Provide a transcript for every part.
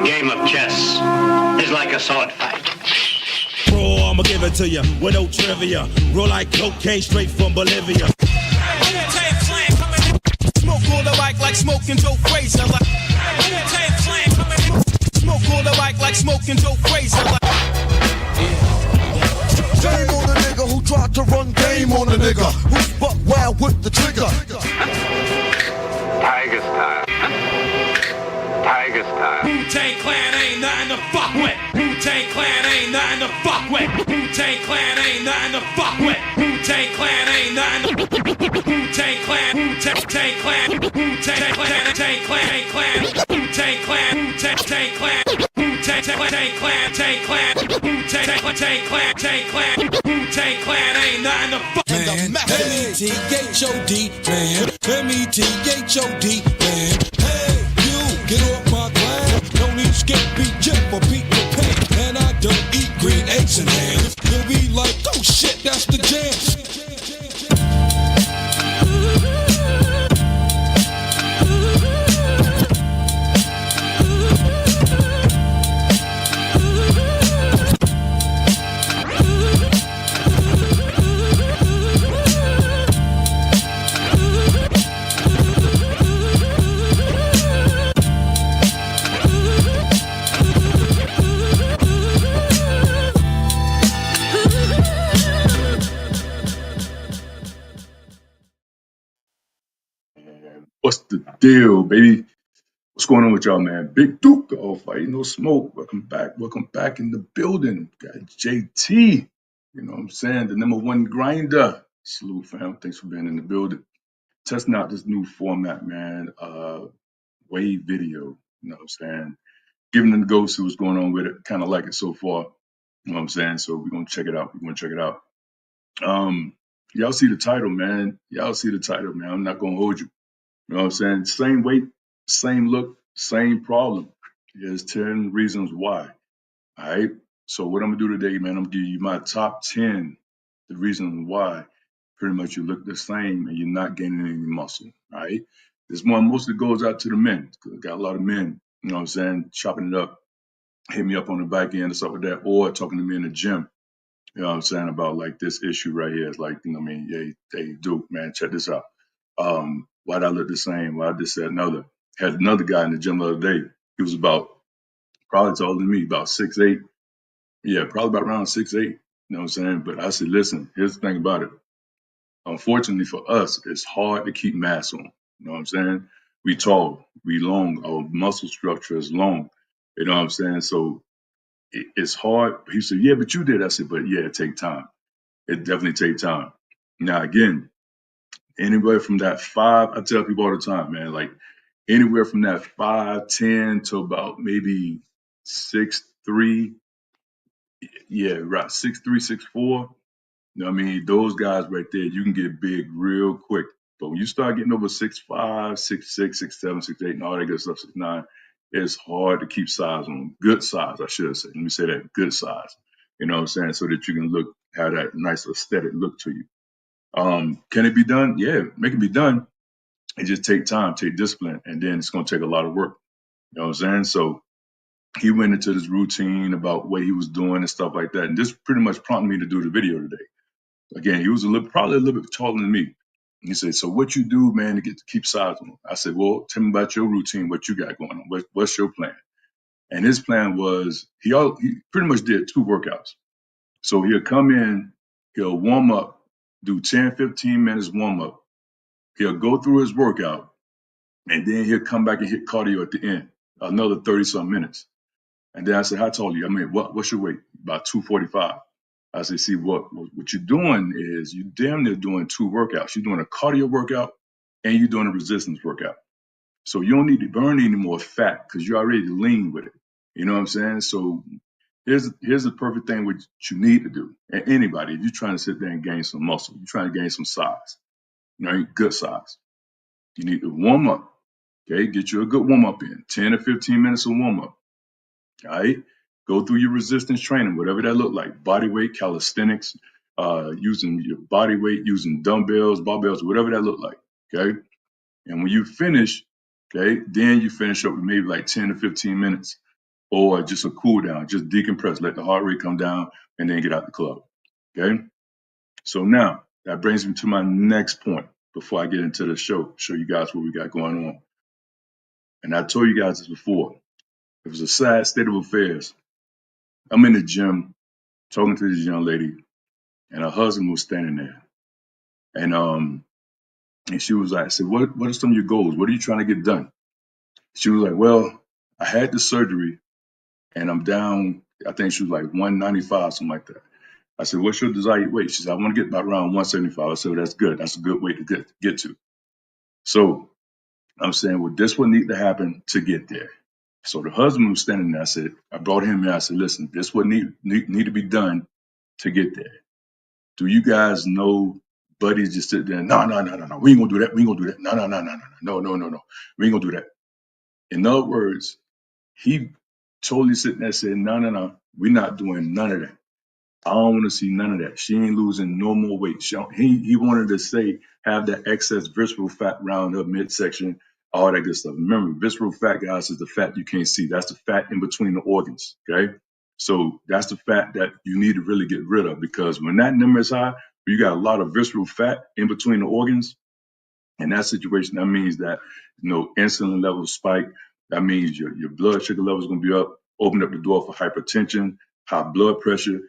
game of chess is like a sword fight. Bro, I'ma give it to you with no trivia. Roll like cocaine straight from Bolivia. Smoke all the like smoking Joe Frazier. Smoke all the like smoking Joe Frazier. Shame on a nigga who tried to run game on a nigga who's buck wild with the trigger. Tiger style. Tiger style. Wu-Tang Clan ain't nothing to fuck with. Wu-Tang Clan ain't nothing to fuck with. Wu-Tang Clan ain't nothing to fuck with. Wu-Tang Clan ain't nothing to Wu-Tang Clan, Wu-Tang Clan, Wu-Tang Clan, Wu-Tang Clan, Wu-Tang Clan, Wu-Tang Clan, Wu-Tang Clan, Wu-Tang Clan, Wu-Tang Clan, Wu-Tang Clan ain't nothing to fuck with. M-E-T-H-O-D, man. M-E-T-H-O-D, man. Hey, you, get off my glass. Don't eat skip, beat Jim for Peter Pan. And I don't eat green eggs and ham. You'll be like, oh shit, that's the jam. What's the deal, baby? What's going on with y'all, man? Big Duke, all fight, no smoke. Welcome back in the building. Got JT, you know what I'm saying? The #1 grinder. Salute, fam. Thanks for being in the building. Testing out this new format, man. Wave video, you know what I'm saying? Giving them the go, see what's going on with it. Kind of like it so far, you know what I'm saying? So we're going to check it out. Y'all see the title, man. I'm not going to hold you. You know what I'm saying? Same weight, same look, same problem. Here's 10 reasons why. All right. So what I'm gonna do today, man, I'm gonna give you my top 10, the reasons why pretty much you look the same and you're not gaining any muscle. All right. This one mostly goes out to the men, because I got a lot of men, you know what I'm saying, chopping it up, hit me up on the back end and stuff like that, or talking to me in the gym. You know what I'm saying, about like this issue right here. It's like, you know what I mean, hey, Duke, man, check this out. Why'd I look the same? Why I just said another. Had another guy in the gym the other day. He was probably taller than me, about 6'8". Yeah, probably about around 6'8". You know what I'm saying? But I said, listen, here's the thing about it. Unfortunately for us, it's hard to keep mass on. You know what I'm saying? We tall, we long, our muscle structure is long. You know what I'm saying? So it's hard. He said, yeah, but you did. I said, but yeah, it take time. It definitely take time. Now, again, anywhere from that 5, I tell people all the time, man, like anywhere from that 5'10" to about maybe 6'3", yeah, right, 6'3", 6'4". You know what I mean? Those guys right there, you can get big real quick. But when you start getting over 6'5", 6'6", 6'7", 6'8", and all that good stuff, 6'9", it's hard to keep size on. Good size, I should say. Let me say that, good size. You know what I'm saying? So that you can have that nice aesthetic look to you. Can it be done? Yeah, make it be done. It just take time, take discipline, and then it's gonna take a lot of work. You know what I'm saying? So he went into this routine about what he was doing and stuff like that. And this pretty much prompted me to do the video today. Again, he was probably a little bit taller than me. And he said, so what you do, man, to keep size on? I said, well, tell me about your routine, what you got going on. What's your plan? And his plan was he pretty much did 2 workouts. So he'll come in, he'll warm up, do 10, 15 minutes warm up. He'll go through his workout, and then he'll come back and hit cardio at the end, another 30-some minutes. And then I said, how tall are you? I mean, what's your weight? About 245. I said, see, what you're doing is you damn near doing 2 workouts. You're doing a cardio workout and you're doing a resistance workout. So you don't need to burn any more fat because you're already lean with it. You know what I'm saying? So here's the perfect thing what you need to do. And anybody, if you're trying to sit there and gain some muscle, you're trying to gain some size, good size. You need to warm up. Okay, get you a good warm up in 10 or 15 minutes of warm up. All right, go through your resistance training, whatever that look like, body weight, calisthenics, using your body weight, using dumbbells, barbells, whatever that look like. Okay, and when you finish, okay, then you finish up with maybe like 10 to 15 minutes or just a cool down, just decompress, let the heart rate come down, and then get out the club. Okay. So now that brings me to my next point before I get into the show you guys what we got going on. And I told you guys this before. It was a sad state of affairs. I'm in the gym talking to this young lady, and her husband was standing there. And she was like, I said, what are some of your goals? What are you trying to get done? She was like, well, I had the surgery and I'm down, I think she was like 195, something like that. I said, what's your desired weight? She said, I want to get about around 175. I said, well, that's good. That's a good weight to get to. So I'm saying, well, this would need to happen to get there. So the husband was standing there. I brought him in. I said, listen, this would need to be done to get there. Do you guys know buddies just sit there? No. We ain't gonna do that. We ain't gonna do that. No. We ain't gonna do that. In other words, he totally sitting there saying, no. We're not doing none of that. I don't want to see none of that. She ain't losing no more weight. He wanted to say have that excess visceral fat around her midsection, all that good stuff. Remember, visceral fat, guys, is the fat you can't see. That's the fat in between the organs. Okay, so that's the fat that you need to really get rid of, because when that number is high, you got a lot of visceral fat in between the organs. In that situation, that means that insulin levels spike. That means your blood sugar levels going to be up. Open up the door for hypertension, high blood pressure,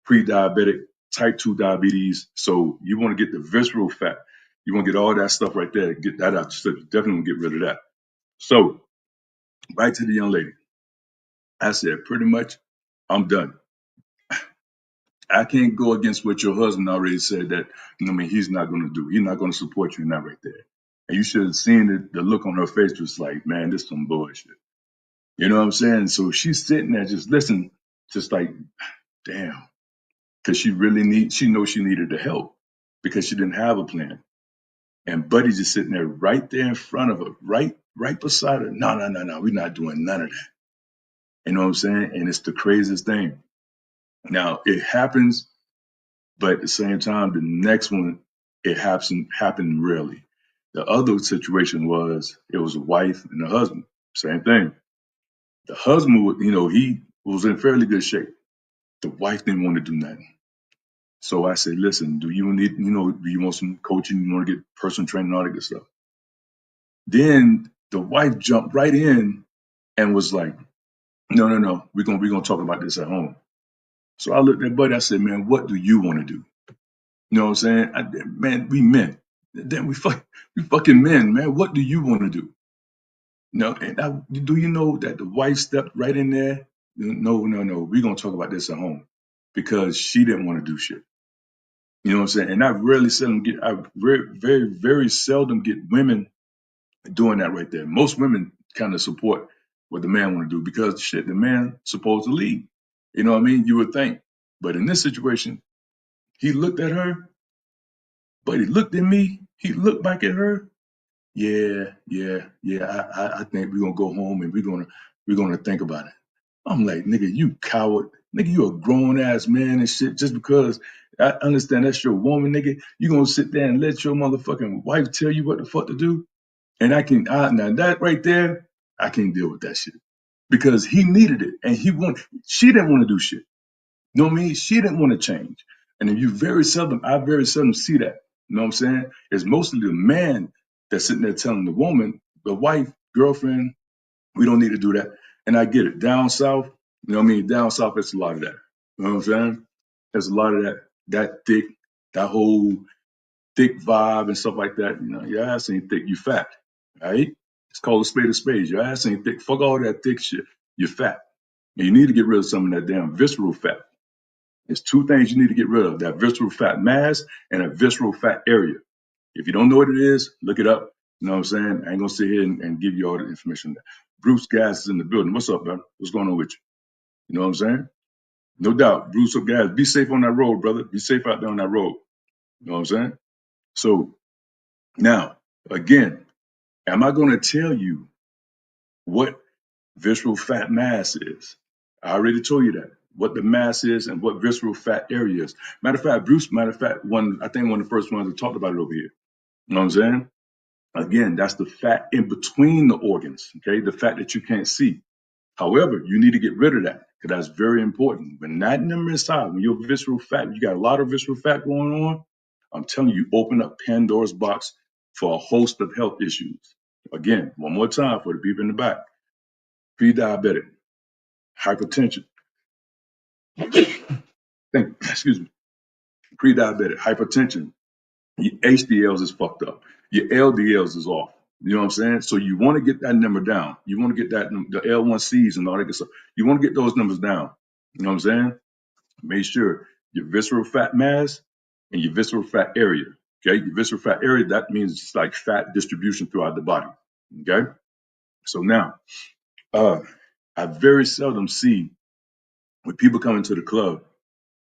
pre-diabetic, type 2 diabetes. So you want to get the visceral fat. You want to get all that stuff right there. Get that out. So you definitely want to get rid of that. So right to the young lady. I said, pretty much, I'm done. I can't go against what your husband already said that, he's not going to do. He's not going to support you in that right there. And you should have seen the look on her face was like, man, this is some bullshit. You know what I'm saying? So she's sitting there just listening, just like, damn. Because she knows she needed the help because she didn't have a plan. And Buddy's just sitting there right there in front of her, right beside her. No, we're not doing none of that. You know what I'm saying? And it's the craziest thing. Now, it happens, but at the same time, the next one, it happened rarely. The other situation it was a wife and a husband. Same thing. The husband, he was in fairly good shape. The wife didn't want to do nothing. So I said, listen, do you want some coaching? You want to get personal training, all that good stuff? Then the wife jumped right in and was like, no, we're gonna talk about this at home. So I looked at Buddy, I said, man, what do you want to do? You know what I'm saying? Man, we men. Then we fucking men, man. What do you want to do? Do you know that the wife stepped right in there? No. We're gonna talk about this at home, because she didn't want to do shit. You know what I'm saying? And I very, very, very seldom get women doing that right there. Most women kind of support what the man want to do, because shit, the man supposed to lead. You know what I mean? You would think. But in this situation, he looked at her, but he looked at me. He looked back at her. Yeah. I think we're gonna go home and we're gonna think about it. I'm like, nigga, you coward. Nigga, you a grown ass man and shit. Just because I understand that's your woman, nigga, you gonna sit there and let your motherfucking wife tell you what the fuck to do? And now that right there, I can't deal with that shit. Because he needed it and she didn't want to do shit. You know what I mean? She didn't want to change. And I very seldom see that. You know what I'm saying? It's mostly the man that's sitting there telling the woman, the wife, girlfriend, we don't need to do that. And I get it. Down south, you know what I mean? Down south, it's a lot of that. You know what I'm saying? There's a lot of that whole thick vibe and stuff like that. Your ass ain't thick, you fat. Right? It's called a spade of spades. Your ass ain't thick. Fuck all that thick shit. You're fat. And you need to get rid of some of that damn visceral fat. There's two things you need to get rid of: that visceral fat mass and a visceral fat area. If you don't know what it is, look it up. You know what I'm saying? I ain't gonna sit here and give you all the information. Bruce Gas is in the building. What's up, man? What's going on with you? You know what I'm saying? No doubt. Bruce Gas, be safe on that road, brother. Be safe out there on that road. You know what I'm saying? So now, again, am I gonna tell you what visceral fat mass is? I already told you that. What the mass is and what visceral fat area is. Matter of fact, Bruce, I think one of the first ones that talked about it over here. You know what I'm saying? Again, that's the fat in between the organs, okay? The fat that you can't see. However, you need to get rid of that because that's very important. When that number is high, when your visceral fat, you got a lot of visceral fat going on, I'm telling you, open up Pandora's box for a host of health issues. Again, one more time for the people in the back. Pre-diabetic, hypertension, excuse me, pre-diabetic, hypertension, your HDLs is fucked up. Your LDLs is off. You know what I'm saying? So you want to get that number down. You want to get that the L1Cs and all that good stuff. You want to get those numbers down. You know what I'm saying? Make sure your visceral fat mass and your visceral fat area. Okay, your visceral fat area, that means it's like fat distribution throughout the body. Okay, so now I very seldom see when people come into the club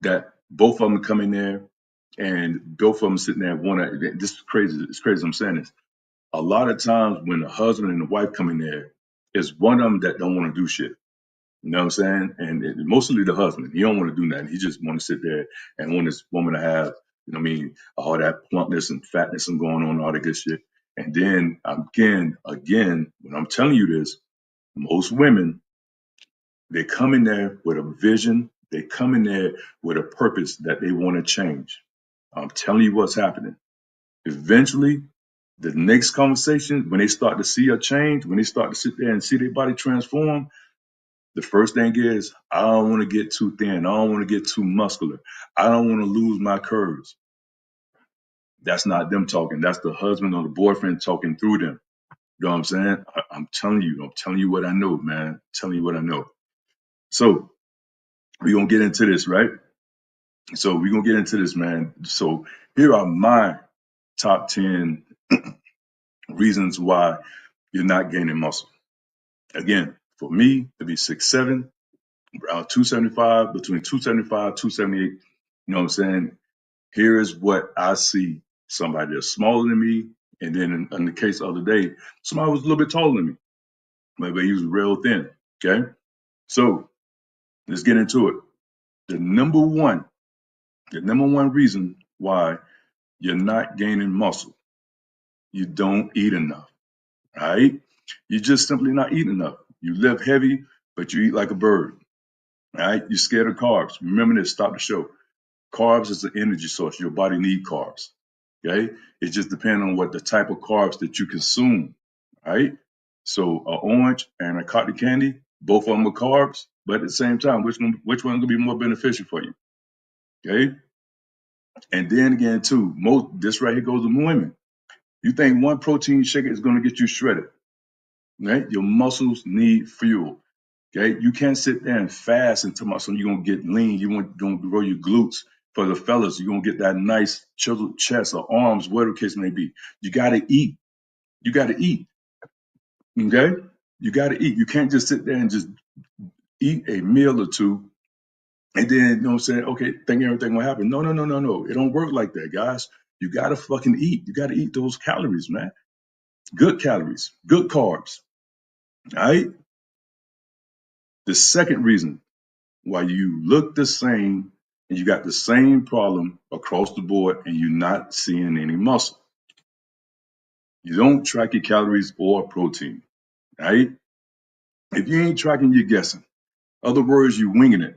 that both of them come in there and both of them sitting there one. This is crazy. It's crazy. I'm saying this. A lot of times when the husband and the wife come in there, it's one of them that don't want to do shit. You know what I'm saying? And mostly the husband. He don't want to do nothing. He just want to sit there and want this woman to have, you know what I mean, all that plumpness and fatness and going on, all that good shit. And then again, when I'm telling you this, most women, they come in there with a vision. They come in there with a purpose that they want to change. I'm telling you what's happening. Eventually, the next conversation, when they start to see a change, when they start to sit there and see their body transform, the first thing is, I don't want to get too thin. I don't want to get too muscular. I don't want to lose my curves. That's not them talking. That's the husband or the boyfriend talking through them. You know what I'm saying? I'm telling you what I know, man. I'm telling you what I know. So we're going to get into this, right? So we're going to get into this, man. So here are my top 10 reasons why you're not gaining muscle. Again, for me to be 6'7", around 275, between 275, 278, you know what I'm saying? Here is what I see. Somebody that's smaller than me, and then in the case of the other day, somebody was a little bit taller than me. Maybe he was real thin, okay? So let's get into it. The number one reason why you're not gaining muscle, you don't eat enough, all right? You're just simply not eating enough. You live heavy, but you eat like a bird, all right? You're scared of carbs. Remember this, stop the show. Carbs is the energy source. Your body needs carbs, okay? It just depends on what the type of carbs that you consume, right? So an orange and a cotton candy, both of them are carbs, but at the same time, which one going to be more beneficial for you, okay? And then again, too, this right here goes to women. You think one protein shake is going to get you shredded, right? Your muscles need fuel. Okay, you can't sit there and fast and tell myself you're gonna get lean. You're gonna grow your glutes. For the fellas, you're gonna get that nice chiseled chest or arms, whatever the case may be. You gotta eat. You gotta eat. Okay, you gotta eat. You can't just sit there and just eat a meal or two, and then you know what I'm saying. Okay, think everything will happen. No. It don't work like that, guys. You gotta fucking eat. You gotta eat those calories, man. Good calories, good carbs. All right. The second reason why you look the same and you got the same problem across the board and you're not seeing any muscle. You don't track your calories or protein, right? If you ain't tracking, you're guessing. Other words, you're winging it.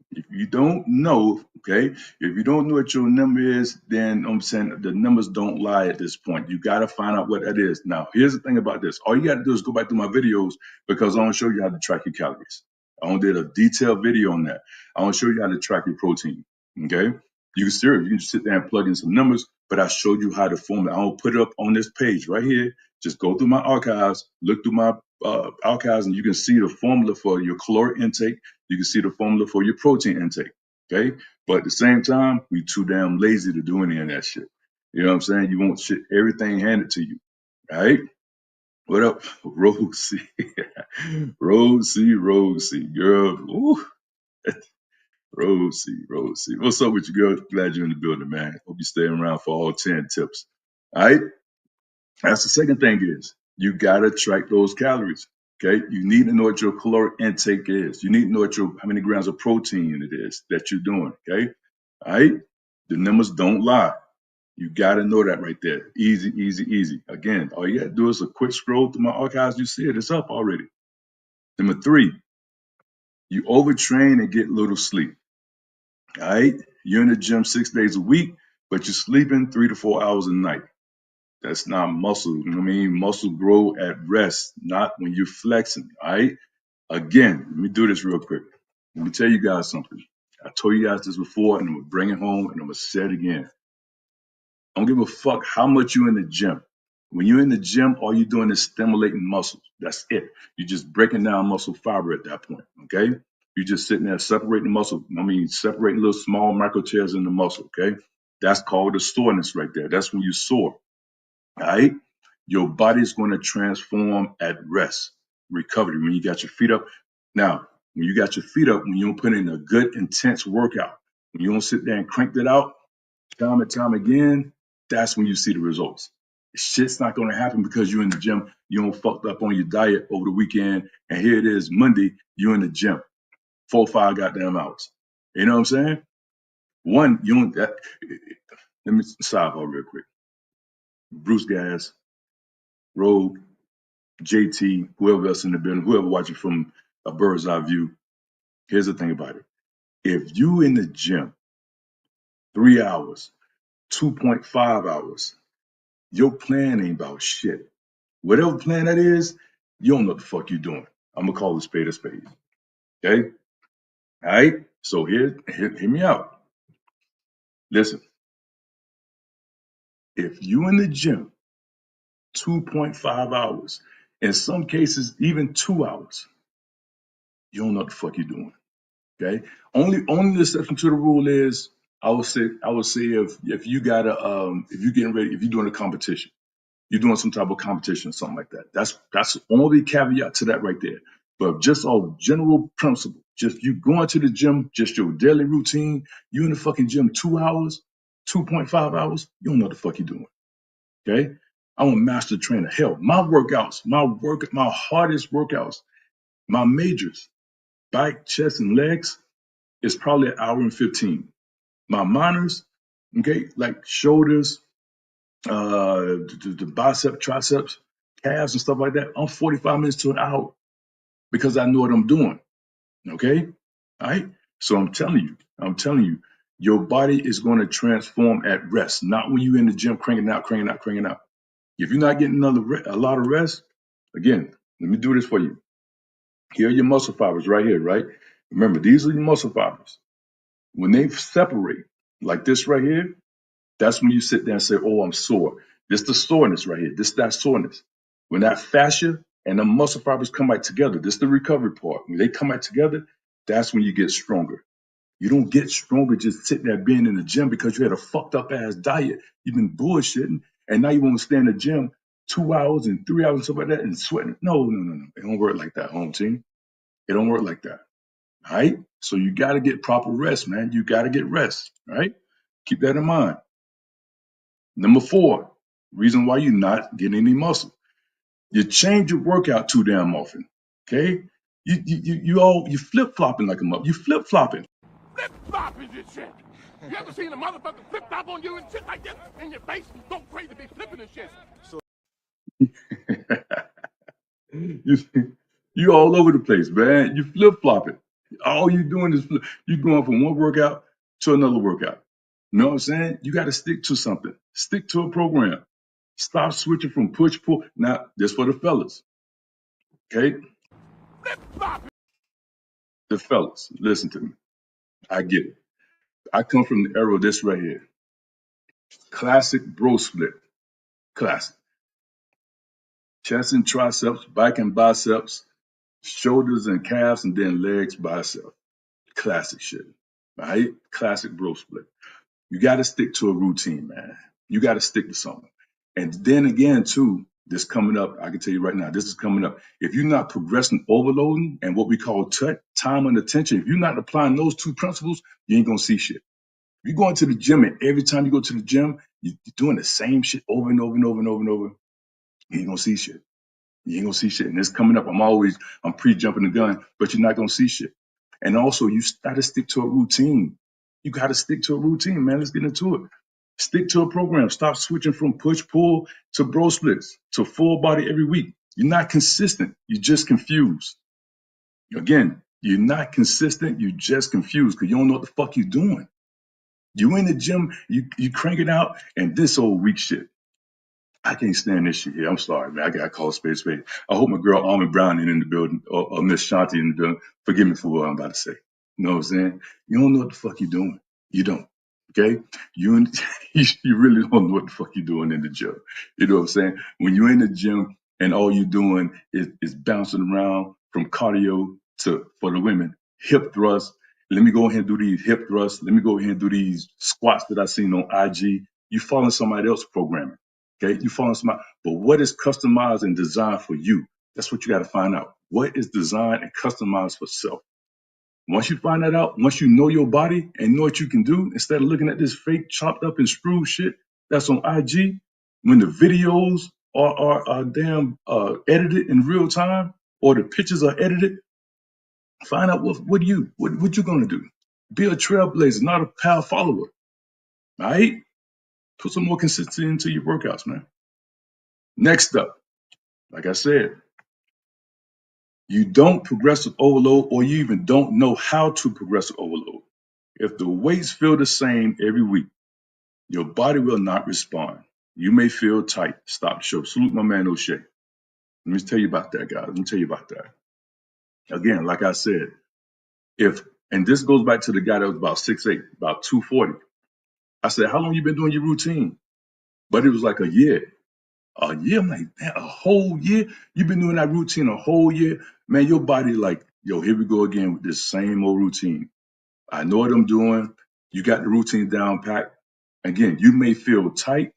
If you don't know, okay, if you don't know what your number is, then I'm saying the numbers don't lie at this point. You got to find out what that is. Now, here's the thing about this. All you got to do is go back to my videos because I want to show you how to track your calories. I want to do a detailed video on that. I want to show you how to track your protein, okay? You can sit there and plug in some numbers, but I showed you how to form it. I'll put it up on this page right here. Just go through my archives, look through my archives, and you can see the formula for your caloric intake. You can see the formula for your protein intake, okay? But at the same time, we too damn lazy to do any of that shit. You know what I'm saying? You want everything handed to you, right? What up, Rosie? Rosie, girl. Ooh. Rosie. What's up with you, girl? Glad you're in the building, man. Hope you're staying around for all 10 tips. All right? That's the second thing is you got to track those calories. Okay, you need to know what your caloric intake is. You need to know how many grams of protein it is that you're doing. Okay, all right. The numbers don't lie. You got to know that right there. Easy. Again, all you got to do is a quick scroll through my archives. You see it. It's up already. Number 3, you overtrain and get little sleep. All right? You're in the gym 6 days a week, but you're sleeping 3 to 4 hours a night. That's not muscle. You know what I mean? Muscle grow at rest, not when you're flexing. All right? Again, let me do this real quick. Let me tell you guys something. I told you guys this before, and I'm gonna bring it home, and I'm gonna say it again. I don't give a fuck how much you're in the gym. When you're in the gym, all you're doing is stimulating muscles. That's it. You're just breaking down muscle fiber at that point. Okay? You're just sitting there separating muscle. Separating little small micro tears in the muscle. Okay? That's called the soreness right there. That's when you sore. All right? Your body's going to transform at rest, recovery, when you got your feet up. Now, when you got your feet up, when you don't put in a good, intense workout, when you don't sit there and crank it out time and time again, that's when you see the results. Shit's not going to happen because you're in the gym. You don't fucked up on your diet over the weekend, and here it is Monday. You're in the gym, 4 or 5 goddamn hours. You know what I'm saying? One, you don't. Let me sidebar real quick. Bruce Gas, Rogue, JT, whoever else in the building, whoever watching from a bird's eye view. Here's the thing about it: if you in the gym 3 hours, 2.5 hours, your plan ain't about shit. Whatever plan that is, you don't know what the fuck you doing. I'm gonna call it spade a spade. Okay? All right? So hear me out. Listen, if you in the gym 2.5 hours, in some cases even 2 hours, you don't know what the fuck you're doing. Okay? Only exception to the rule is I would say if you gotta if you're getting ready, if you're doing a competition, you're doing some type of competition or something like that. That's the only caveat to that right there. But just a general principle, just you going to the gym, just your daily routine, you in the fucking gym 2 hours, 2.5 hours, you don't know what the fuck you're doing. Okay? I'm a master trainer. Hell, my workouts, my hardest workouts, my majors, back, chest, and legs is probably an hour and 15. My minors, okay, like shoulders, the bicep, triceps, calves, and stuff like that, I'm 45 minutes to an hour because I know what I'm doing. Okay? All right? So I'm telling you, your body is going to transform at rest, not when you're in the gym cranking out. If you're not getting a lot of rest, again, let me do this for you. Here are your muscle fibers right here, right? Remember, these are your muscle fibers. When they separate, like this right here, that's when you sit there and say, oh, I'm sore. This the soreness right here. This that soreness. When that fascia and the muscle fibers come back together, this the recovery part. When they come back together, that's when you get stronger. You don't get stronger just sitting there being in the gym because you had a fucked up ass diet. You've been bullshitting, and now you want to stay in the gym 2 hours and 3 hours and stuff like that and sweating. No. It don't work like that, home team. It don't work like that. All right? So you got to get proper rest, man. You got to get rest. All right? Keep that in mind. Number 4, reason why you're not getting any muscle. You change your workout too damn often. Okay? You flip flopping like a mother. You flip flopping. Flip flopping this shit. You ever seen a motherfucker flip flop on you and shit like this in your face? Go crazy, be flipping and shit. You all over the place, man. You flip flopping. All you doing is you going from one workout to another workout. You know what I'm saying? You got to stick to something. Stick to a program. Stop switching from push pull. Now, this for the fellas. Okay? Flip flopping. The fellas, listen to me. I get it. I come from the era of this right here. Classic bro split. Classic. Chest and triceps, back and biceps, shoulders and calves, and then legs, biceps. Classic shit. Right? Classic bro split. You got to stick to a routine, man. You got to stick to something. And then again, too, this coming up, I can tell you right now, this is coming up. If you're not progressing, overloading, and what we call time and attention, if you're not applying those 2 principles, you ain't going to see shit. If you're going to the gym and every time you go to the gym, you're doing the same shit over and over and over and over and over, you ain't going to see shit. You ain't going to see shit. And it's coming up. I'm pre-jumping the gun, but you're not going to see shit. And also, you got to stick to a routine. You got to stick to a routine, man. Let's get into it. Stick to a program. Stop switching from push-pull to bro splits to full body every week. You're not consistent. You're just confused. Again, you're not consistent. You just confused because you don't know what the fuck you're doing. You in the gym, you crank it out, and this old weak shit. I can't stand this shit here. I'm sorry, man. I got called spade spade. I hope my girl Almond Brown ain't in the building or Miss Shanti in the building. Forgive me for what I'm about to say. You know what I'm saying? You don't know what the fuck you're doing. You don't. Okay? You you really don't know what the fuck you're doing in the gym. You know what I'm saying? When you're in the gym and all you're doing is bouncing around from cardio to, for the women, hip thrusts. Let me go ahead and do these hip thrusts. Let me go ahead and do these squats that I seen on IG. You following somebody else's programming. Okay, you following somebody, but what is customized and designed for you? That's what you got to find out. What is designed and customized for self? Once you find that out, once you know your body and know what you can do, instead of looking at this fake chopped up and screwed shit that's on IG, when the videos are damn edited in real time or the pictures are edited, find out what you gonna do. Be a trailblazer, not a pal follower. All right, put some more consistency into your workouts, man. Next up, like I said, you don't progressive overload or you even don't know how to progressive overload. If the weights feel the same every week, your body will not respond. You may feel tight. Stop the show. Salute my man O'Shea. Let me tell you about that, guys. Let me tell you about that. Again, like I said, and this goes back to the guy that was about 6'8", about 240. I said, how long you been doing your routine? But it was like a year. A year? I'm like, man, a whole year? You've been doing that routine a whole year? Man, your body like, yo, here we go again with this same old routine. I know what I'm doing. You got the routine down pat. Again, you may feel tight,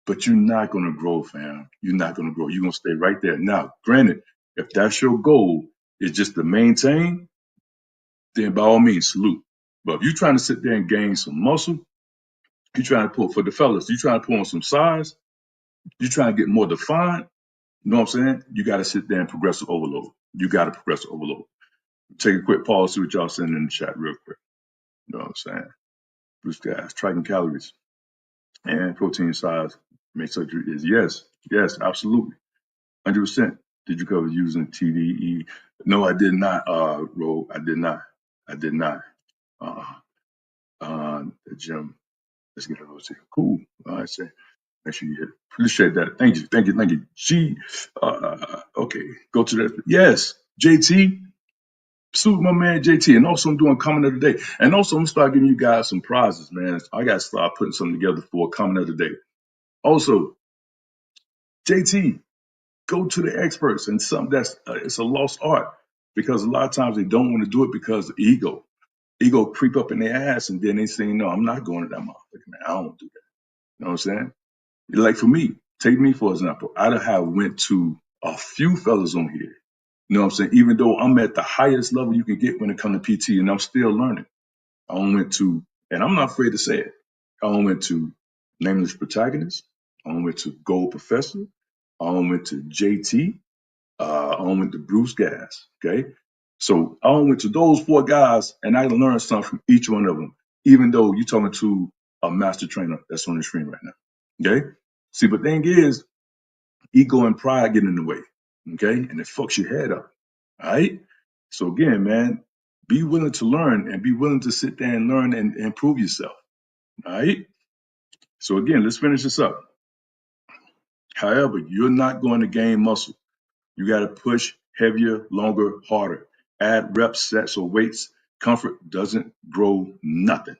but you're not going to grow, fam. You're not going to grow. You're going to stay right there. Now, granted, if that's your goal, is just to maintain, then by all means, salute. But if you're trying to sit there and gain some muscle, you're trying to put, for the fellas, you're trying to put on some size, you're trying to get more defined, you know what I'm saying? You got to sit there and progressive overload. You got to progressive overload. Take a quick pause, see what y'all sending in the chat real quick. You know what I'm saying? Bruce Gas, tracking calories and protein size. Make surgery is yes, absolutely. 100%. Did you cover using TDE? No, I did not, Ro. I did not. The gym. Let's get a rotate. Cool. All right, say. Make sure you hit. Appreciate that. Thank you. G. Okay, go to that. Yes, JT. Salute my man JT. And also I'm doing comment of the day. And also I'm gonna start giving you guys some prizes, man. I gotta start putting something together for a comment of the day. Also, JT, go to the experts and something that's it's a lost art because a lot of times they don't want to do it because of ego creep up in their ass and then they say, no, I'm not going to that motherfucker, man. I don't do that. You know what I'm saying? Like for me, take me for example. I'd have went to a few fellas on here. You know what I'm saying? Even though I'm at the highest level you can get when it comes to PT and I'm still learning. I went to, and I'm not afraid to say it, I went to Nameless Protagonist. I went to Gold Professor. I went to JT. I went to Bruce Gas. Okay. So I went to those 4 guys and I learned something from each one of them, even though you're talking to a master trainer that's on the screen right now. Okay. See, but the thing is, ego and pride get in the way. Okay. And it fucks your head up. All right. So again, man, be willing to learn and be willing to sit there and learn and improve yourself. All right. So again, let's finish this up. However, you're not going to gain muscle. You got to push heavier, longer, harder. Add reps, sets, or weights. Comfort doesn't grow nothing.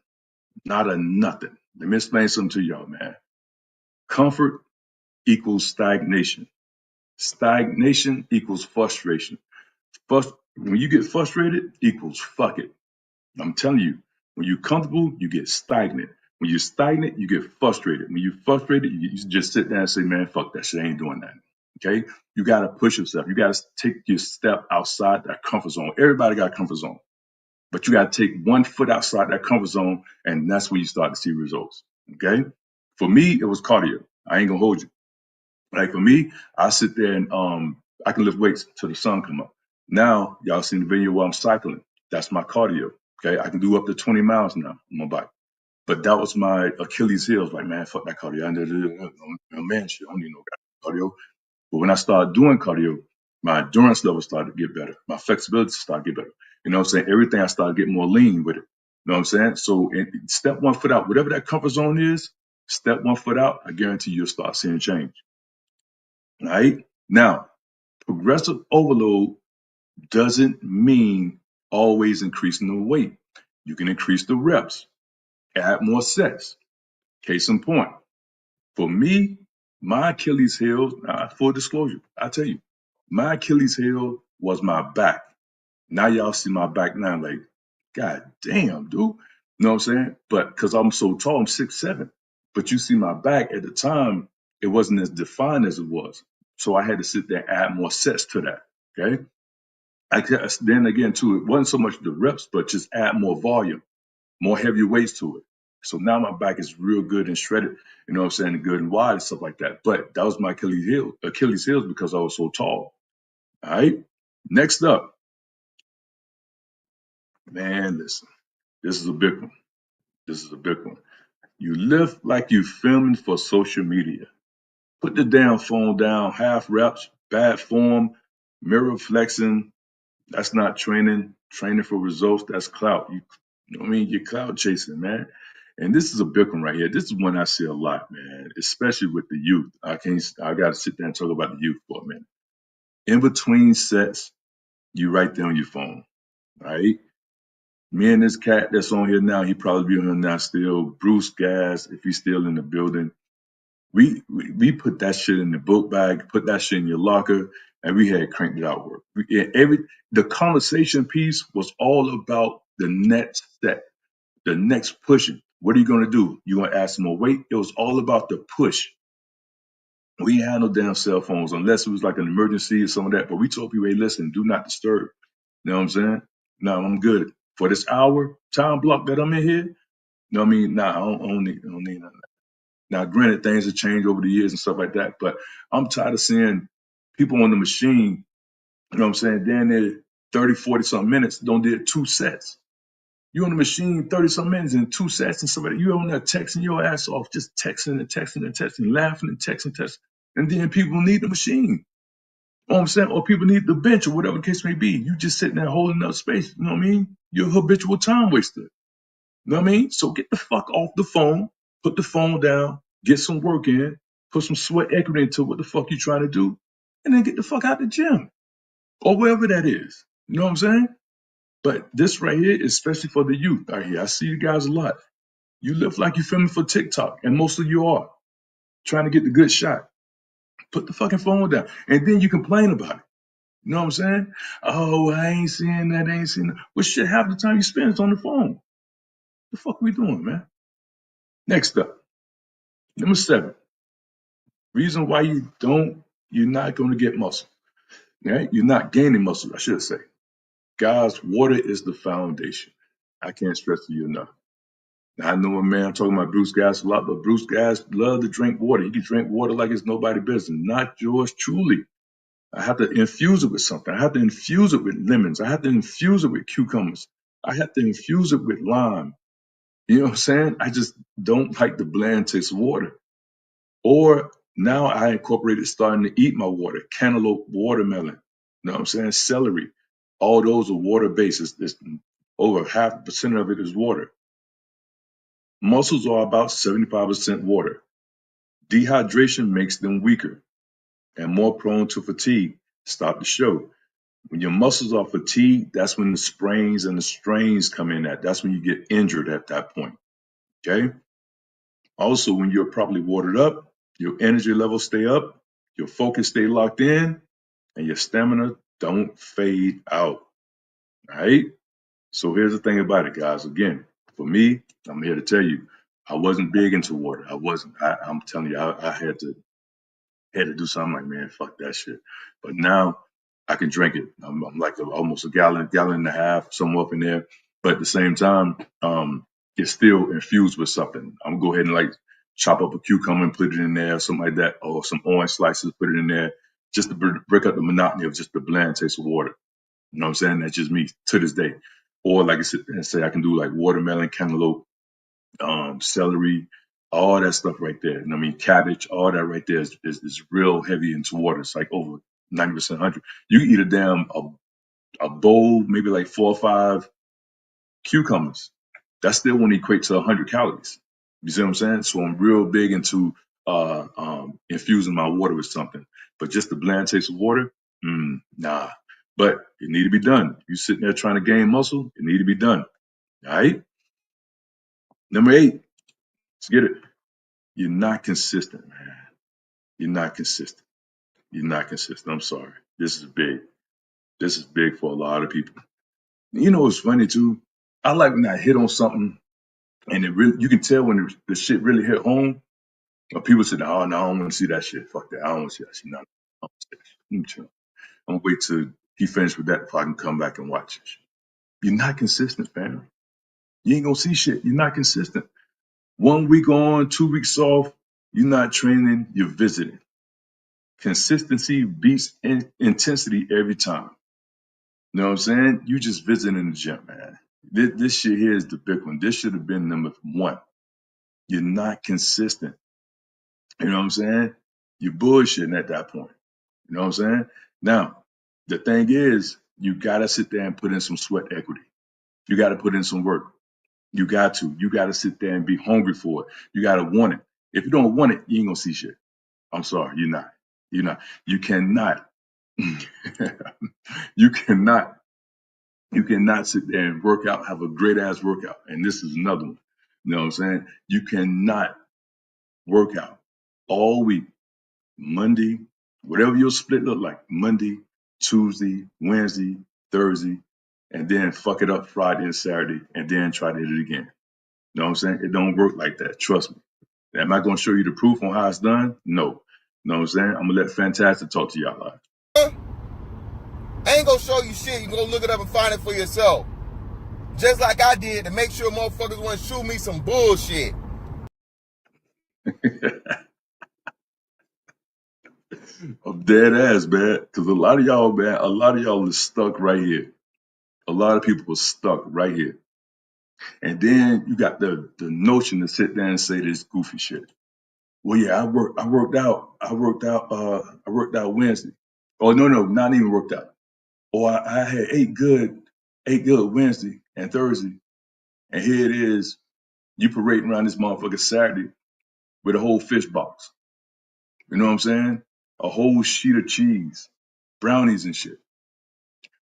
Not a nothing. Let me explain something to y'all, man. Comfort equals stagnation. Stagnation equals frustration. When you get frustrated, equals fuck it. I'm telling you, when you're comfortable, you get stagnant. When you're stagnant, you get frustrated. When you're frustrated, you just sit there and say, man, fuck that shit, I ain't doing that. Okay? You got to push yourself. You got to take your step outside that comfort zone. Everybody got a comfort zone. But you got to take 1 foot outside that comfort zone, and that's when you start to see results. Okay? For me, it was cardio. I ain't going to hold you. Like for me, I sit there and I can lift weights till the sun come up. Now, y'all seen the video where I'm cycling. That's my cardio. Okay, I can do up to 20 miles now on my bike. But that was my Achilles heel. Like, man, fuck that cardio. I need no man shit. I don't need no cardio. But when I started doing cardio, My endurance level started to get better. My flexibility started to get better. You know what I'm saying? Everything I started getting more lean with it. You know what I'm saying? So step 1 foot out, whatever that comfort zone is, step 1 foot out, I guarantee you'll start seeing change. All right? Now, progressive overload doesn't mean always increasing the weight. You can increase the reps, add more sets. Case in point, for me, my Achilles heel, full disclosure, I tell you, my Achilles heel was my back. Now y'all see my back now, like, God damn, dude. You know what I'm saying? But because I'm so tall, I'm 6'7". But you see my back at the time, it wasn't as defined as it was. So I had to sit there and add more sets to that. Okay. I guess then again too, it wasn't so much the reps, but just add more volume, more heavy weights to it. So now my back is real good and shredded, you know what I'm saying, and good and wide and stuff like that. But that was my Achilles heels because I was so tall. All right. Next up, man, listen, this is a big one. This is a big one. You lift like you filming for social media. Put the damn phone down, half reps, bad form, mirror flexing. That's not training. Training for results, that's clout. You know what I mean? You're clout chasing, man. And this is a big one right here. This is one I see a lot, man, especially with the youth. I got to sit there and talk about the youth for a minute. In between sets, you right there on your phone, right? Me and this cat that's on here now, he probably be on here now still. Bruce Gas, if he's still in the building. We put that shit in the book bag, put that shit in your locker, and we had cranked it out work. The conversation piece was all about the next step, the next pushing. What are you gonna do? You gonna add some more weight? It was all about the push. We ain't had no damn cell phones unless it was like an emergency or some of that. But we told people, hey, listen, do not disturb. You know what I'm saying? No, I'm good. For this hour time block that I'm in here, you know what I mean? Nah, I don't need nothing. Now, granted, things have changed over the years and stuff like that, but I'm tired of seeing people on the machine, you know what I'm saying, down there 30, 40 something minutes, don't did 2 sets. You on the machine 30 something minutes and 2 sets and stuff like that. You on there texting your ass off, just texting and texting and texting, laughing and texting, texting. And then people need the machine. You know what I'm saying? Or people need the bench or whatever the case may be. You just sitting there holding up space, you know what I mean? You're a habitual time waster. You know what I mean? So get the fuck off the phone, put the phone down, get some work in, put some sweat equity into what the fuck you trying to do, and then get the fuck out the gym or wherever that is. You know what I'm saying? But this right here is especially for the youth right here. I see you guys a lot. You live like you're filming for TikTok, and most of you are trying to get the good shot. Put the fucking phone down, and then you complain about it. You know what I'm saying? Oh, I ain't seeing that, I ain't seeing that. Well, shit, half the time you spend is on the phone. The fuck we doing, man? Next up. Number 7, reason why you're not going to get muscle. Right? You're not gaining muscle, I should say. Guys, water is the foundation. I can't stress to you enough. Now, I know a man, I'm talking about Bruce Gas a lot, but Bruce Gas love to drink water. He can drink water like it's nobody's business. Not yours truly. I have to infuse it with something. I have to infuse it with lemons. I have to infuse it with cucumbers. I have to infuse it with lime. You know what I'm saying? I just don't like the bland taste of water. Or now I incorporated starting to eat my water, cantaloupe, watermelon, you know what I'm saying? Celery. All those are water based. It's over 0.5% of it is water. Muscles are about 75% water. Dehydration makes them weaker and more prone to fatigue. Stop the show. When your muscles are fatigued, that's when the sprains and the strains come in at. That's when you get injured at that point. Okay? Also, when you're properly watered up, your energy levels stay up, your focus stay locked in, and your stamina don't fade out. All right? So here's the thing about it, guys. Again, for me, I'm here to tell you, I wasn't big into water. I wasn't. I'm telling you, I had to do something like, man, fuck that shit. But now I can drink it. I'm like almost a gallon and a half, somewhere up in there. But at the same time, it's still infused with something. I'm gonna go ahead and like chop up a cucumber and put it in there, something like that, or some orange slices, put it in there, just to break up the monotony of just the bland taste of water. You know what I'm saying? That's just me to this day. Or like I say, I can do like watermelon, cantaloupe, celery, all that stuff right there. And I mean, cabbage, all that right there is real heavy into water. It's like over 90%, 100. You can eat a damn a bowl, maybe like 4 or 5 cucumbers. That still won't equate to 100 calories. You see what I'm saying? So I'm real big into infusing my water with something. But just the bland taste of water, nah. But it need to be done. You sitting there trying to gain muscle, it need to be done. All right? Number 8, let's get it. You're not consistent, man. You're not consistent. You're not consistent. I'm sorry. This is big. This is big for a lot of people. You know what's funny too? I like when I hit on something and it really, you can tell when the shit really hit home. Or people say, "Oh no, I don't want to see that shit. Fuck that. I don't want to see that shit. No, I don't want to see that shit. Let me chill. I'm gonna wait till he finished with that before I can come back and watch it." You're not consistent, fam. You ain't gonna see shit. You're not consistent. 1 week on, 2 weeks off. You're not training. You're visiting. Consistency beats intensity every time. You know what I'm saying? You just visiting the gym, man. This shit here is the big one. This should have been number 1. You're not consistent. You know what I'm saying? You're bullshitting at that point. You know what I'm saying? Now, the thing is, you got to sit there and put in some sweat equity. You got to put in some work. You got to. You got to sit there and be hungry for it. You got to want it. If you don't want it, you ain't going to see shit. I'm sorry. You're not. You're not. You cannot. You cannot. You cannot sit there and work out, have a great ass workout. And this is another one. You know what I'm saying? You cannot work out all week, Monday, whatever your split look like, Monday, Tuesday, Wednesday, Thursday, and then fuck it up Friday and Saturday, and then try to hit it again. You know what I'm saying? It don't work like that. Trust me. Am I going to show you the proof on how it's done? No. You know what I'm saying? I'm going to let Fantastic talk to y'all live. I ain't gonna show you shit. You gonna look it up and find it for yourself. Just like I did to make sure motherfuckers want to shoot me some bullshit. I'm dead ass, man. Because a lot of y'all is stuck right here. A lot of people are stuck right here. And then you got the notion to sit there and say this goofy shit. Well, yeah, I worked out Wednesday. Oh no, not even worked out. Or I had ate good Wednesday and Thursday. And here it is, you parading around this motherfucker Saturday with a whole fish box. You know what I'm saying? A whole sheet of cheese, brownies and shit.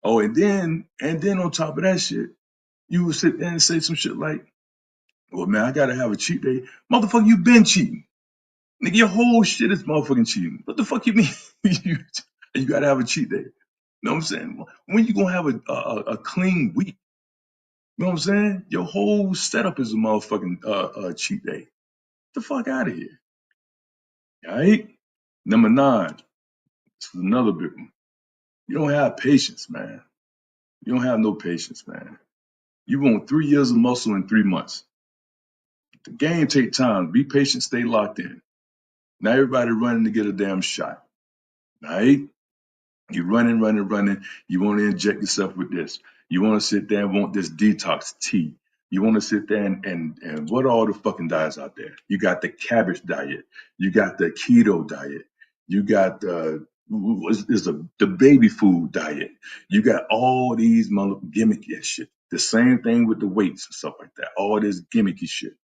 Oh, and then on top of that shit, you would sit there and say some shit like, well, man, I gotta have a cheat day. Motherfucker, you been cheating. Nigga, your whole shit is motherfucking cheating. What the fuck you mean? You gotta have a cheat day. You know what I'm saying? When you gonna have a clean week? You know what I'm saying? Your whole setup is a motherfucking cheat day. Get the fuck out of here. All right? Number 9. This is another big one. You don't have patience, man. You don't have no patience, man. You want 3 years of muscle in 3 months. The game take time. Be patient, stay locked in. Now everybody running to get a damn shot. All right? You're running. You want to inject yourself with this. You want to sit there and want this detox tea. You want to sit there and what are all the fucking diets out there? You got the cabbage diet. You got the keto diet. You got the baby food diet. You got all these gimmicky shit. The same thing with the weights and stuff like that. All this gimmicky shit.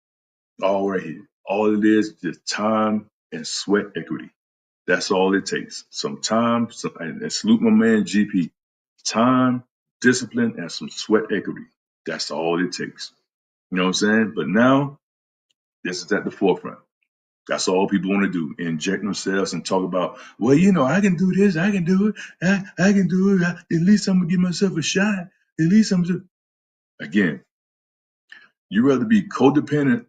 All right here. All it is just time and sweat equity. That's all it takes. Some time, and salute my man GP. Time, discipline, and some sweat equity. That's all it takes. You know what I'm saying? But now, this is at the forefront. That's all people want to do. Inject themselves and talk about, well, you know, I can do this. I can do it. I can do it. At least I'm going to give myself a shot. At least I'm just... Again, you rather be codependent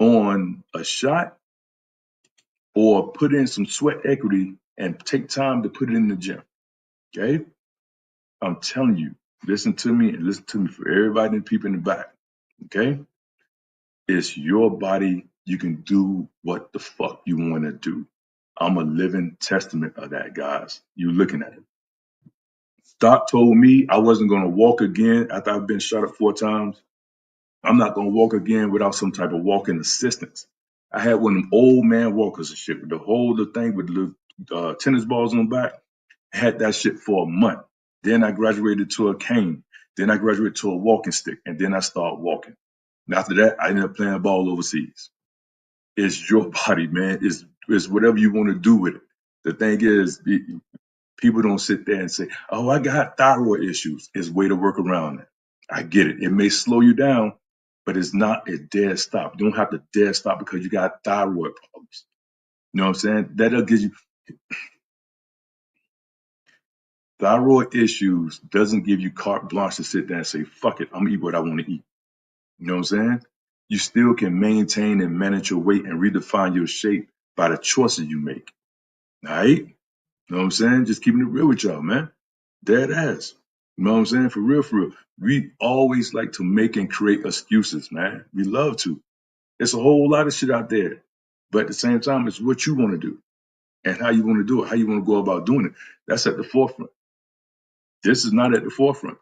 on a shot or put in some sweat equity and take time to put it in the gym. Okay? I'm telling you, listen to me and listen to me for everybody and people in the back. Okay? It's your body. You can do what the fuck you want to do. I'm a living testament of that, guys. You looking at it. Doc told me I wasn't going to walk again after I've been shot up 4 times. I'm not going to walk again without some type of walking assistance. I had one of them old man walkers and shit with the thing with the tennis balls on the back. Had that shit for a month. Then I graduated to a cane. Then I graduated to a walking stick. And then I started walking. And after that, I ended up playing ball overseas. It's your body, man. It's whatever you want to do with it. The thing is, people don't sit there and say, oh, I got thyroid issues. It's a way to work around it. I get it. It may slow you down, but it's not a dead stop. You don't have to dead stop because you got thyroid problems. You know what I'm saying? That'll give you thyroid issues doesn't give you carte blanche to sit there and say, fuck it, I'm gonna eat what I want to eat. You know what I'm saying? You still can maintain and manage your weight and redefine your shape by the choices you make. All right? You know what I'm saying? Just keeping it real with y'all, man. Dead ass. You know what I'm saying? For real, for real. We always like to make and create excuses, man. We love to. There's a whole lot of shit out there. But at the same time, it's what you want to do and how you want to do it, how you want to go about doing it. That's at the forefront. This is not at the forefront.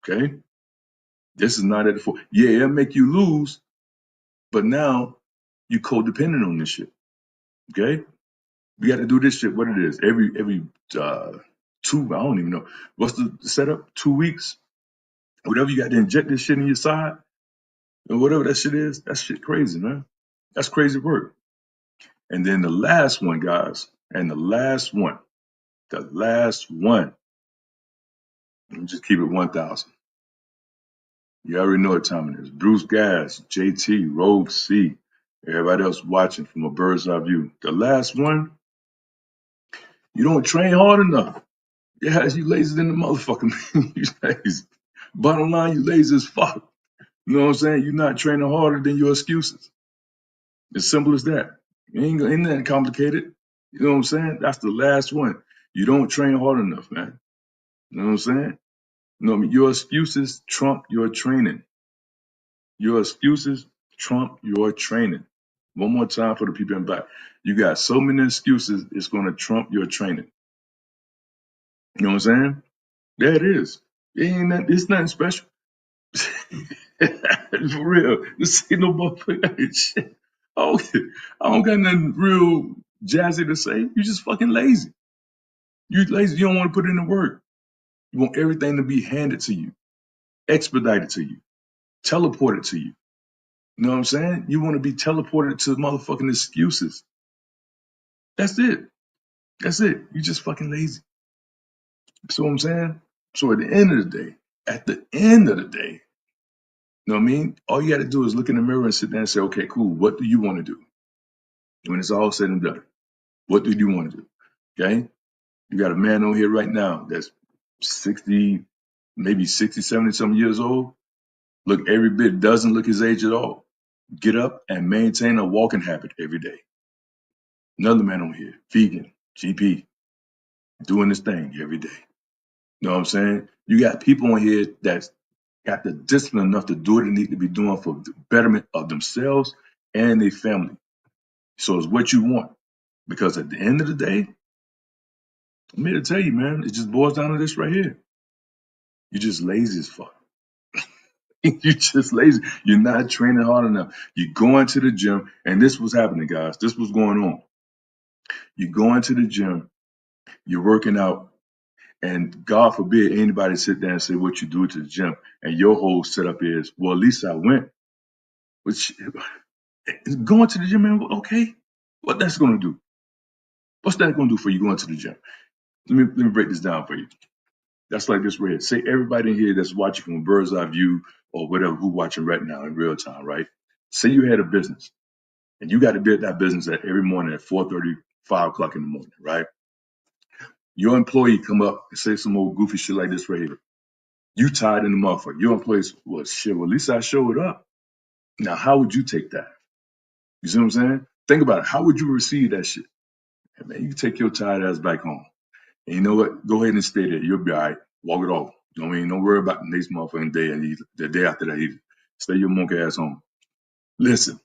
Okay? This is not at the forefront. Yeah, it'll make you lose, but now you codependent on this shit. Okay? We got to do this shit, what it is, every 2, I don't even know. What's the setup? 2 weeks? Whatever you got to inject this shit in your side, or whatever that shit is, that shit crazy, man. That's crazy work. And then the last one, guys, and the last one, let me just keep it 1,000. You already know what time it is. Bruce Gas, JT, Rogue C, everybody else watching from a bird's eye view. The last one, you don't train hard enough. Yeah, you lazy than the motherfucker, man. You lazy. Bottom line, you lazy as fuck. You know what I'm saying? You're not training harder than your excuses. As simple as that. Ain't that complicated. You know what I'm saying? That's the last one. You don't train hard enough, man. You know what I'm saying? You know what I mean? Your excuses trump your training. Your excuses trump your training. One more time for the people in back. You got so many excuses, it's going to trump your training. You know what I'm saying? There it is. It's nothing special. For real. This ain't no motherfucking shit. I don't got nothing real jazzy to say. You just fucking lazy. You lazy. You don't want to put in the work. You want everything to be handed to you, expedited to you, teleported to you. You know what I'm saying? You want to be teleported to motherfucking excuses. That's it. That's it. You just fucking lazy. See what I'm saying? So at the end of the day, you know what I mean? All you got to do is look in the mirror and sit there and say, okay, cool. What do you want to do? When it's all said and done, what do you want to do? Okay? You got a man on here right now that's 60, maybe 60, 70 some years old. Look, every bit doesn't look his age at all. Get up and maintain a walking habit every day. Another man on here, vegan, GP, doing this thing every day. You know what I'm saying? You got people on here that's got the discipline enough to do what they need to be doing for the betterment of themselves and their family. So it's what you want. Because at the end of the day, I'm here to tell you, man, it just boils down to this right here. You're just lazy as fuck. You're just lazy. You're not training hard enough. You're going to the gym, and this was happening, guys. This was going on. You're going to the gym, you're working out, and God forbid anybody sit there and say what you do to the gym, and your whole setup is, well, at least I went. Which going to the gym, man, okay, what that's going to do? What's that going to do for you going to the gym? Let me break this down for you. That's like this right here. Say everybody in here that's watching from a bird's eye view or whatever, who watching right now in real time, right? Say you had a business, and you got to be at that business at every morning at 4:30, 5 o'clock in the morning, right? Your employee come up and say some old goofy shit like this right here. You tired in the motherfucker. Your employee's, well, shit, well, at least I showed up. Now, how would you take that? You see what I'm saying? Think about it. How would you receive that shit? Hey, man, you take your tired ass back home. And you know what? Go ahead and stay there. You'll be all right. Walk it off. You know what I mean? Don't worry about the next motherfucking day and the day after that either. Stay your monkey ass home. Listen,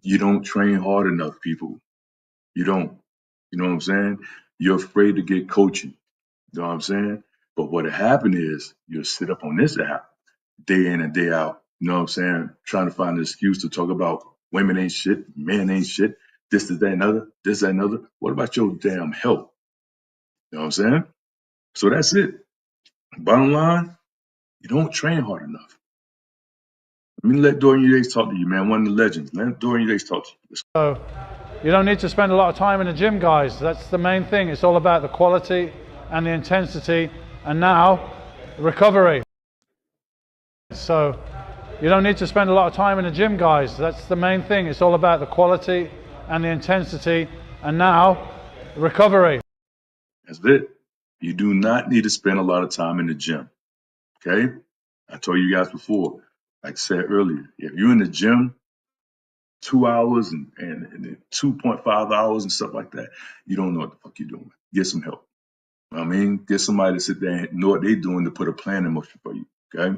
you don't train hard enough, people. You don't. You know what I'm saying? You're afraid to get coaching. You know what I'm saying? But what happened is you'll sit up on this app day in and day out, you know what I'm saying, trying to find an excuse to talk about women ain't shit, men ain't shit, this, that, and other, this, that, and other. What about your damn health? You know what I'm saying? So that's it. Bottom line, you don't train hard enough. Let me let Dorian Yates talk to you, man. One of the legends. Let Dorian Yates talk to you. So you don't need to spend a lot of time in the gym, guys. That's the main thing. It's all about the quality and the intensity, and now recovery. So you don't need to spend a lot of time in the gym, guys. That's the main thing. It's all about the quality and the intensity, and now recovery. That's it. You do not need to spend a lot of time in the gym. Okay? I told you guys before, like I said earlier, if you're in the gym 2 hours and 2.5 hours and stuff like that, you don't know what the fuck you're doing. Get some help. I mean, get somebody to sit there and know what they're doing to put a plan in motion for you. Okay?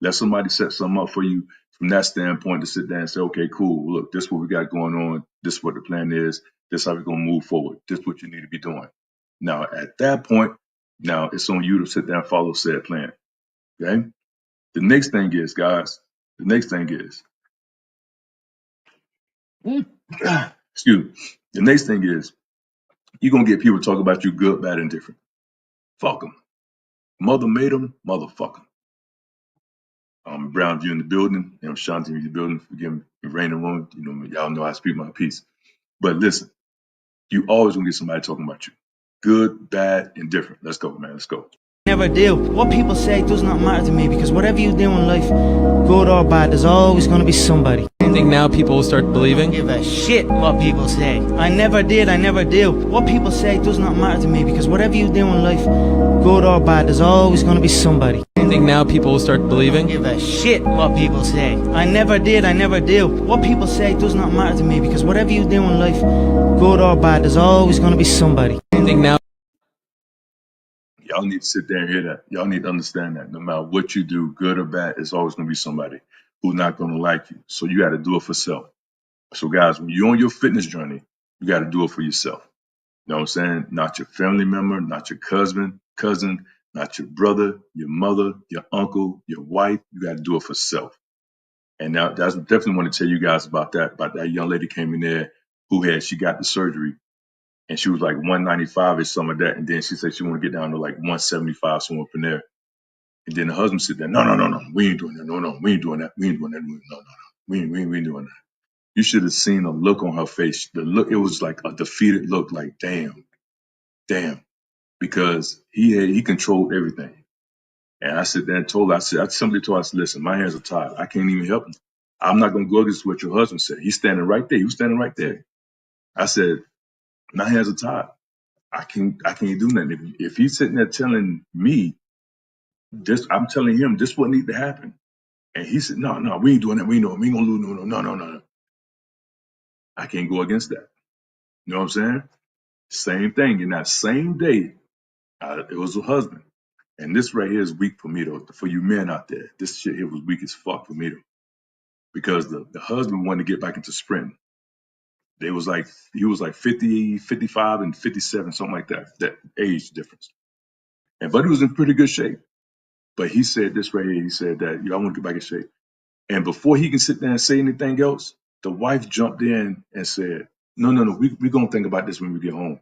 Let somebody set something up for you from that standpoint to sit there and say, okay, cool. Look, this is what we got going on. This is what the plan is. This is how we're going to move forward. This is what you need to be doing. Now, at that point, now it's on you to sit there and follow said plan. Okay? The next thing is, guys, excuse me. The next thing is, you're going to get people talk about you good, bad, and different. Fuck them. Mother made them, motherfucker. Brown View in the building. Shanti in the building. Forgive me. Rain and room. Y'all know I speak my piece. But listen, you always gonna get somebody talking about you. Good, bad, and different. Let's go, man. Let's go. Never do. What people say does not matter to me, because whatever you do in life, good or bad, there's always going to be somebody. I think now people will start believing? I don't give a shit what people say. I never did, I never do. What people say does not matter to me, because whatever you do in life, good or bad, there's always going to be somebody. I think now people will start believing? I don't give a shit what people say. I never did, I never do. What people say does not matter to me, because whatever you do in life, good or bad, there's always going to be somebody. I think now y'all need to sit there and hear that. Y'all need to understand that no matter what you do, good or bad, it's always going to be somebody who's not going to like you. So you got to do it for self. So guys, when you're on your fitness journey, you got to do it for yourself. You know what I'm saying? Not your family member, not your cousin, not your brother, your mother, your uncle, your wife. You got to do it for self. And now that's definitely want to tell you guys about that young lady came in there she got the surgery. And she was like 195 or some of that. And then she said she want to get down to like 175, somewhere up in there. And then the husband said, no, we ain't doing that. No, we ain't doing that. We ain't doing that. No. We ain't doing that. You should have seen the look on her face. The look, it was like a defeated look, like, damn. Because he controlled everything. And I said, I simply told her, I said, listen, my hands are tied. I can't even help him. I'm not going to go against what your husband said. He's standing right there. He was standing right there. I said, my hands are tied. I can't do nothing. If he's sitting there telling me this, I'm telling him this what need to happen. And he said, no, we ain't doing that. We ain't gonna lose. No. I can't go against that. You know what I'm saying? Same thing. In that same day, it was a husband. And this right here is weak for me, though. For you men out there, this shit here was weak as fuck for me, though. Because the husband wanted to get back into sprinting. He was like 50, 55, and 57, something like that age difference. But he was in pretty good shape. But he said this right here. He said that, I want to get back in shape. And before he can sit there and say anything else, the wife jumped in and said, no, we're going to think about this when we get home.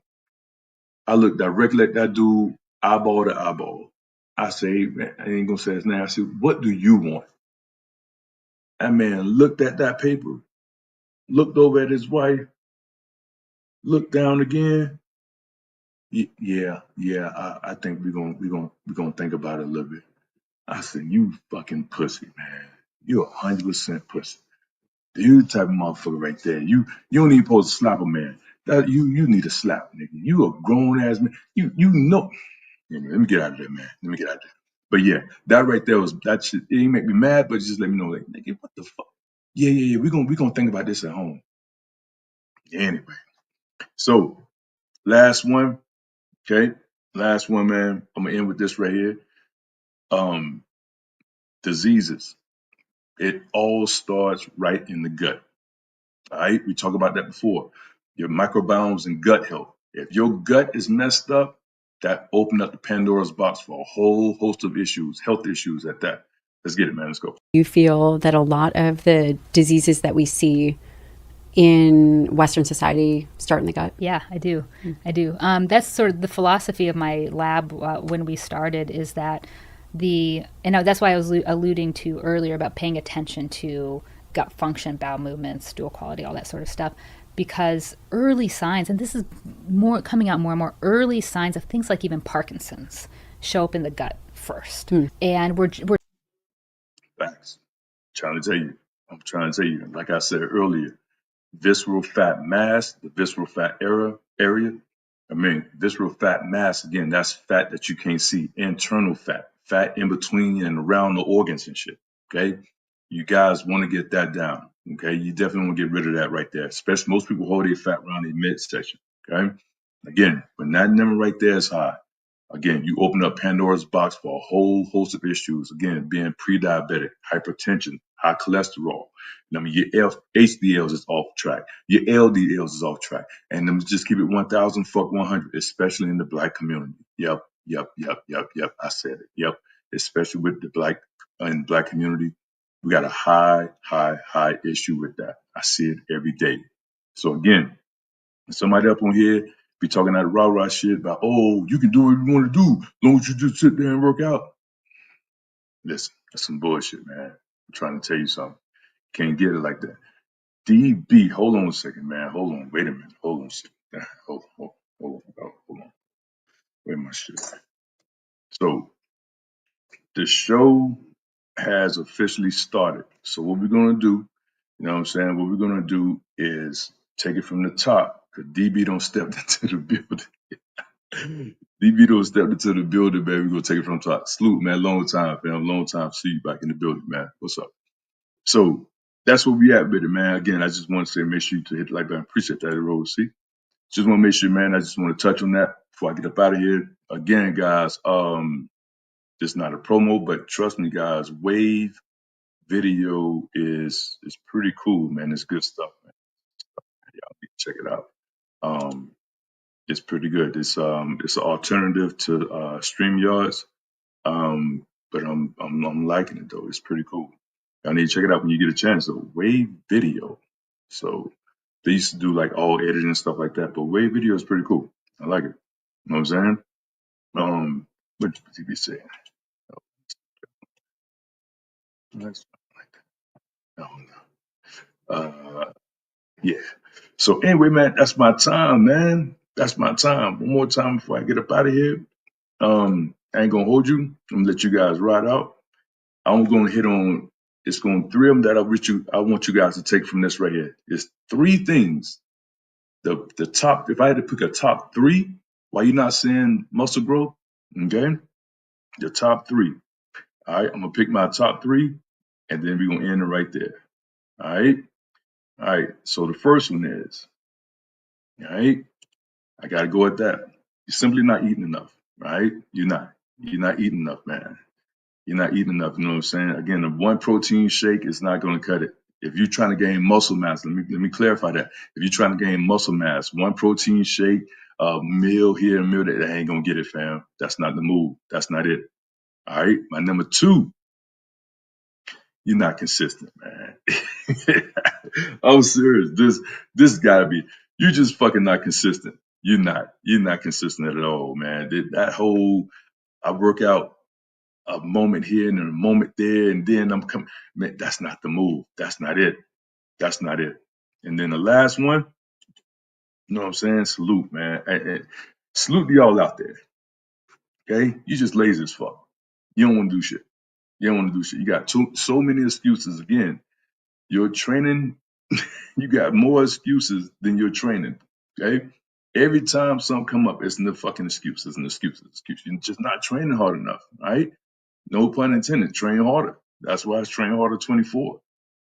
I looked directly at that dude, eyeball to eyeball. I say, hey, man, I ain't going to say his name. I said, what do you want? That man looked at that paper, looked over at his wife, looked down again. Yeah, I think we're gonna think about it a little bit. I said, you fucking pussy, man. You're 100% pussy. You type of motherfucker right there. You don't even supposed to slap a man. That you need to slap, nigga. You a grown ass man. You know. Anyway, let me get out of there, man. But yeah, that right there was that shit. It ain't make me mad, but just let me know, like, nigga, what the fuck? Yeah. We gonna think about this at home. Anyway, so last one, okay. Last one, man. I'm gonna end with this right here. Diseases. It all starts right in the gut. All right, we talked about that before. Your microbiomes and gut health. If your gut is messed up, that opened up the Pandora's box for a whole host of issues, health issues at that. Let's get it, man. Let's go. You feel that a lot of the diseases that we see in Western society start in the gut? Yeah, I do. I do. That's sort of the philosophy of my lab when we started, is that that's why I was alluding to earlier about paying attention to gut function, bowel movements, stool quality, all that sort of stuff. Because early signs, and this is more coming out more and more, early signs of things like even Parkinson's show up in the gut first. And we're Facts. I'm trying to tell you, like I said earlier, visceral fat mass, the visceral fat area. I mean, visceral fat mass, again, that's fat that you can't see, internal fat in between and around the organs and shit. Okay. You guys want to get that down. Okay. You definitely want to get rid of that right there. Especially most people hold their fat around their midsection. Okay. Again, when that number right there is high, again, you open up Pandora's box for a whole host of issues. Again, being pre-diabetic, hypertension, high cholesterol. I mean, your HDLs is off track. Your LDLs is off track. And let me just keep it 1,000, fuck 100, especially in the Black community. Yep. I said it. Yep. Especially with the Black community. We got a high issue with that. I see it every day. So again, somebody up on here be talking that rah-rah shit about, oh, you can do what you want to do as long as you just sit there and work out. Listen, that's some bullshit, man. I'm trying to tell you something. Can't get it like that. DB, hold on a second, man. Hold on. Wait a minute. Hold on a second. Hold on. Where my shit? So the show has officially started. So what we're going to do, you know what I'm saying? What we're going to do is take it from the top, because DB don't step into the building. DB don't step into the building, man. We're going to take it from the top. Salute, man. Long time, fam. Long time. See you back in the building, man. What's up? So that's where we at with it, man. Again, I just want to say, make sure you hit the like button. Appreciate that, Rose. See? Just want to make sure, man. I just want to touch on that before I get up out of here. Again, guys, it's not a promo, but trust me, guys, Wave video is pretty cool, man. It's good stuff, man. Y'all need to check it out. It's pretty good. It's an alternative to StreamYards. But I'm liking it though. It's pretty cool. Y'all need to check it out when you get a chance though. Wave video. So they used to do like all editing and stuff like that, but Wave video is pretty cool. I like it. You know what I'm saying? What did you be saying? Yeah. So anyway, man, that's my time, man. That's my time. One more time before I get up out of here. I ain't gonna hold you. I'm gonna let you guys ride out. I'm gonna hit on. It's going three of them that I want you guys to take from this right here. It's three things. The top. If I had to pick a top three, why you not seeing muscle growth? Okay, the top three. All right, I'm gonna pick my top three, and then we're gonna end it right there. All right. So the first one is, all right, I gotta go at that. You're simply not eating enough, right? You're not eating enough, man. You're not eating enough, you know what I'm saying? Again, the one protein shake is not gonna cut it. If you're trying to gain muscle mass, let me clarify that. If you're trying to gain muscle mass, one protein shake, meal here, a meal there, that ain't gonna get it, fam. That's not the move. That's not it. All right. My number two, you're not consistent, man. I'm serious. This gotta be. You just fucking not consistent. You're not consistent at all, man. That whole I work out a moment here and a moment there, and then I'm coming. Man, that's not the move. That's not it. That's not it. And then the last one, you know what I'm saying? Salute, man. Salute to y'all out there. Okay? You just lazy as fuck. You don't want to do shit. You got so many excuses. Again, your training, you got more excuses than your training. Okay? Every time something come up, it's the fucking excuses and excuses. You're just not training hard enough, right? No pun intended. Train harder. That's why it's Train Harder 24.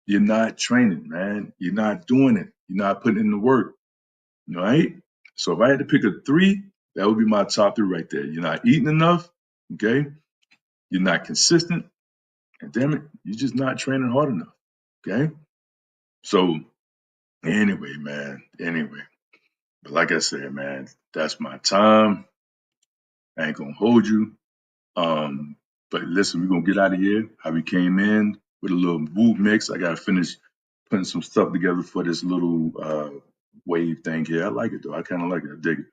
You're not training, man. You're not doing it. You're not putting in the work. All right? So if I had to pick a three, that would be my top three right there. You're not eating enough, okay? You're not consistent, and damn it, you're just not training hard enough, okay? So anyway, man, But like I said, man, that's my time. I ain't gonna hold you. But listen, we're gonna get out of here how we came in with a little Woo mix. I gotta finish putting some stuff together for this little wave thing here. I like it though. I kind of like it. I dig it.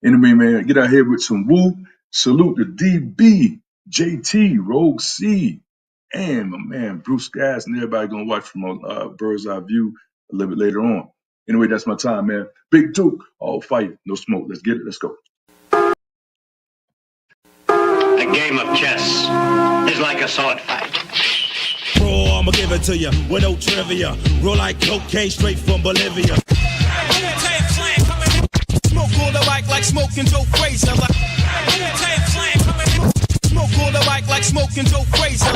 Anyway, man, get out here with some woo. Salute to DB, JT, Rogue C, and my man Bruce Gas, and everybody gonna watch from a bird's eye view a little bit later on. Anyway, that's my time, man. Big Duke, all fight, no smoke. Let's get it. Let's go. A game of chess is like a sword fight. Bro, I'ma give it to you with no trivia. Roll like cocaine straight from Bolivia. Smoke on the mic like smoking Joe Frazier. Smoke on the mic like smoking Joe Frazier.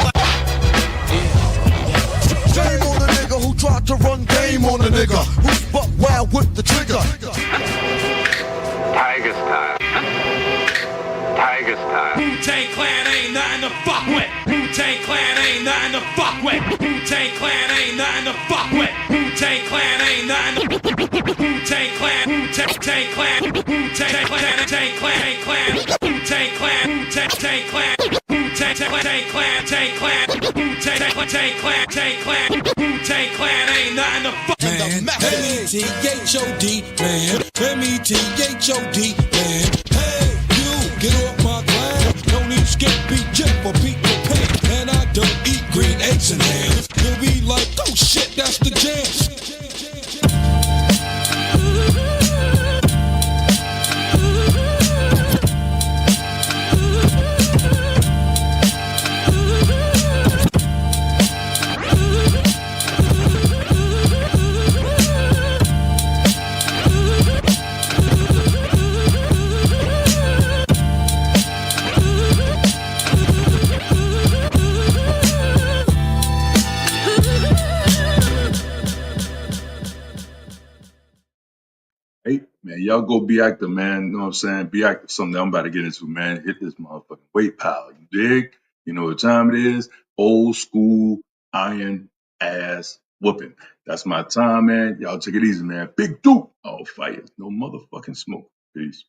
Shame on the nigga who tried to run game on the nigga who's buck wild with the trigger. Tiger style. Tiger style. Wu-Tang Clan ain't nothing to fuck with. Wu-Tang Clan ain't nothing to fuck with. Wu-Tang Clan ain't nothing to fuck with. Wu-Tang Clan ain't nothing to Wu-Tang Clan, Wu-Tang Clan, Wu-Tang Clan, Wu-Tang Clan, Wu-Tang Clan, Wu-Tang Clan, Wu-Tang Clan, Wu-Tang Clan, Wu-Tang Clan, Wu-Tang Clan ain't nothing to fuck with. M-E-T-H-O-D, man. M-E-T-H-O-D, man. Hey, you, get off my glass. Don't eat Skippy Jip or Peter Pan. And I don't eat green eggs and ham. You'll be like, oh shit, that's the jam. Hey, man, y'all go be active, man. You know what I'm saying? Be active. Something that I'm about to get into, man. Hit this motherfucking weight pile. You dig? You know what time it is? Old school iron ass whooping. That's my time, man. Y'all take it easy, man. Big Duke. All fighters. No motherfucking smoke. Peace.